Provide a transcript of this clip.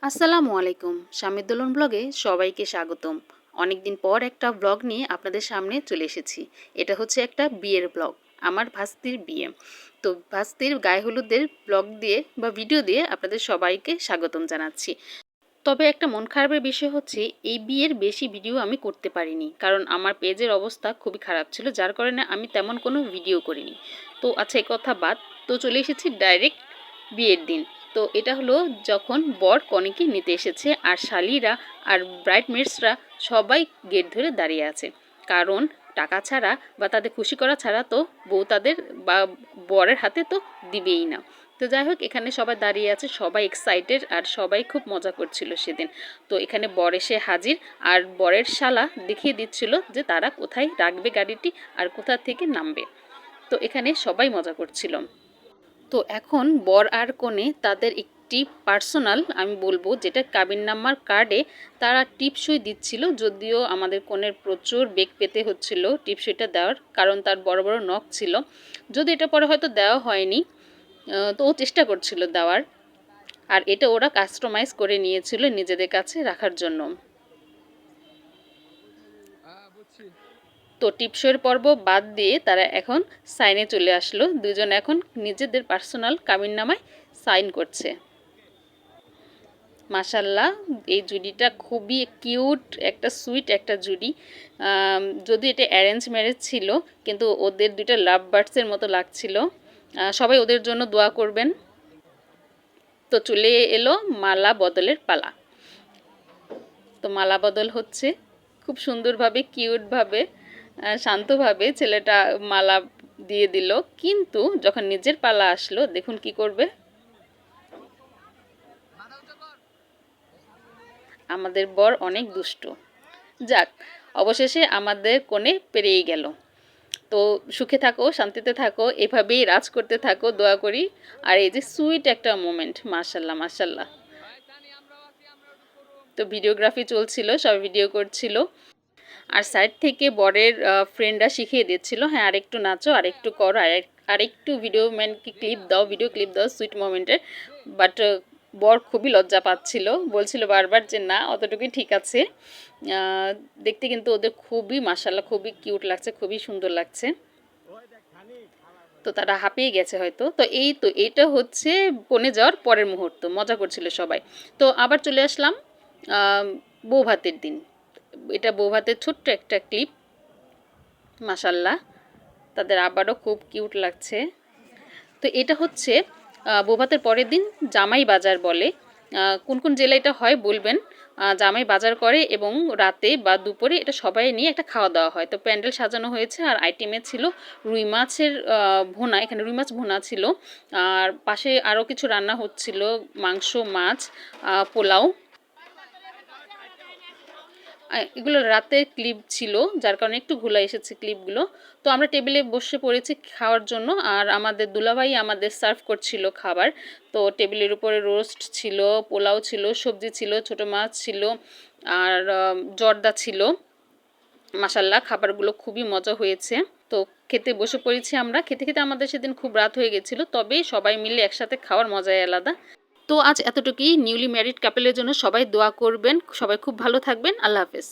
আসসালামু আলাইকুম। শামির দোলন ব্লগে সবাইকে স্বাগতম। অনেকদিন পর একটা ব্লগ নিয়ে আপনাদের সামনে চলে এসেছি। এটা হচ্ছে একটা বিয়ের ব্লগ, আমার ভাস্তির বিয়ে। তো ভাস্তির গায়ে হলুদের ব্লগ দিয়ে বা ভিডিও দিয়ে আপনাদের সবাইকে স্বাগতম জানাচ্ছি। তবে একটা মন খারাপের বিষয় হচ্ছে এই বিয়ের বেশি ভিডিও আমি করতে পারিনি, কারণ আমার পেজের অবস্থা খুবই খারাপ ছিল, যার কারণে আমি তেমন কোনো ভিডিও করিনি। তো আচ্ছা, এই কথা বাদ, তো চলে এসেছি ডাইরেক্ট বিয়ের দিন। তো এটা হলো যখন বর কনেকে নিতে এসেছে, আর শালিরা আর ব্রাইডমেটসরা সবাই গেট ধরে দাঁড়িয়ে আছে, কারণ টাকা ছাড়া বা তাদের খুশি করা ছাড়া তো বউ তাদের বা বরের হাতে তো দিবেই না। তো যাই হোক, এখানে সবাই দাঁড়িয়ে আছে, সবাই এক্সাইটেড আর সবাই খুব মজা করছিল সেদিন। তো এখানে বর এসে হাজির, আর বরের শালা দেখিয়ে দিচ্ছিল যে তারা কোথায় রাখবে গাড়িটি আর কোথা থেকে নামবে। তো এখানে সবাই মজা করছিল। তো এখন বর আর কনে তাদের একটি পার্সোনাল, আমি বলবো যেটা কাবিননামার কার্ডে তারা টিপসই দিচ্ছিল, যদিও আমাদের কনের প্রচুর বেগ পেতে হচ্ছিল টিপসইটা দেওয়ার, কারণ তার বড় বড় নখ ছিল। যদি এটা পরে হয়তো দেওয়া হয়নি, তো ও চেষ্টা করছিল দেওয়ার। আর এটা ওরা কাস্টমাইজ করে নিয়েছিল নিজেদের কাছে রাখার জন্য। তো টিপসইয়ের পর্ব বাদ দিয়ে তারা এখন সাইনে চলে আসলো, দুজন এখন নিজেদের পার্সোনাল কাবিননামায় সাইন করছে। মাশাল্লাহ, এই জুডিটা খুবই কিউট, একটা সুইট একটা জুডি। যদি এটা অ্যারেঞ্জ ম্যারেজ ছিল, কিন্তু ওদের দুইটা লাভ বার্ডসের মতো লাগছিল। সবাই ওদের জন্য দোয়া করবেন। তো চলে এলো মালা বদলের পালা। তো মালা বদল হচ্ছে খুব সুন্দরভাবে, কিউটভাবে, শান্তভাবে ছেলেটা মালা দিয়ে দিল। কিন্তু যখন নিজের পালা আসলো, দেখুন কি করবে। আমাদের বর অনেক দুষ্টু। যাক, অবশেষে আমাদের কোণে পেরিয়ে গেল। তো সুখে থাকো, শান্তিতে থাকো, এভাবেই রাজ করতে থাকো, দোয়া করি। আর এই যে সুইট একটা মোমেন্ট, মাশাল্লাহ মাশাল্লাহ। তো ভিডিওগ্রাফি চলছিল, সব ভিডিও করছিল। আর সাইড থেকে বরের ফ্রেন্ডরা শিখিয়ে দিচ্ছিল, হ্যাঁ আরেকটু নাচো, আরেকটু করো, আরেকটু ভিডিও ম্যানকে ক্লিপ দাও, ভিডিও ক্লিপ দাও সুইট মোমেন্টের। বাট বর খুবই লজ্জা পাচ্ছিল, বলছিল বারবার যে না, অতটুকুই ঠিক আছে। দেখতে কিন্তু ওদের খুবই মাশাল্লাহ, খুবই কিউট লাগছে, খুবই সুন্দর লাগছে। তো তারা হাঁপিয়ে গেছে হয়তো। তো এই তো এটা হচ্ছে কনে যাওয়ার পরের মুহূর্ত, মজা করছিল সবাই। তো আবার চলে আসলাম বউ ভাতের দিন। এটা বউ ভাতের ছোট্ট একটা ক্লিপ। মাশাল্লাহ, তাদের আবারও খুব কিউট লাগছে। তো এটা হচ্ছে বউ ভাতের পরের দিন জামাই বাজার বলে। কোন কোন জেলায় এটা হয় বলবেন। জামাই বাজার করে এবং রাতে বা দুপুরে এটা সবাই নিয়ে একটা খাওয়া দাওয়া হয়। তো প্যান্ডেল সাজানো হয়েছে, আর আইটেমে ছিল রুই মাছের ভুনা, এখানে রুই মাছ ভুনা ছিল। আর পাশে আরও কিছু রান্না হচ্ছিল, মাংস, মাছ, পোলাও। এগুলো রাতের ক্লিপ ছিল, যার কারণে একটু ঘোলা এসেছে ক্লিপগুলো। তো আমরা টেবিলে বসে পড়েছি খাওয়ার জন্য, আর আমাদের দুলাভাই আমাদের সার্ভ করছিল খাবার। তো টেবিলের উপরে রোস্ট ছিল, পোলাও ছিল, সবজি ছিল, ছোট মাছ ছিল, আর জর্দা ছিল। মাশাল্লাহ, খাবারগুলো খুবই মজা হয়েছে। তো খেতে বসে পড়েছি আমরা। খেতে খেতে আমাদের সেদিন খুব রাত হয়ে গেছিলো, তবে সবাই মিলে একসাথে খাওয়ার মজাই আলাদা। তো আজ এতটুকুই। নিউলি ম্যারিড কাপেলের জন্য সবাই দোয়া করবেন, সবাই খুব ভালো থাকবেন। আল্লাহ হাফেজ।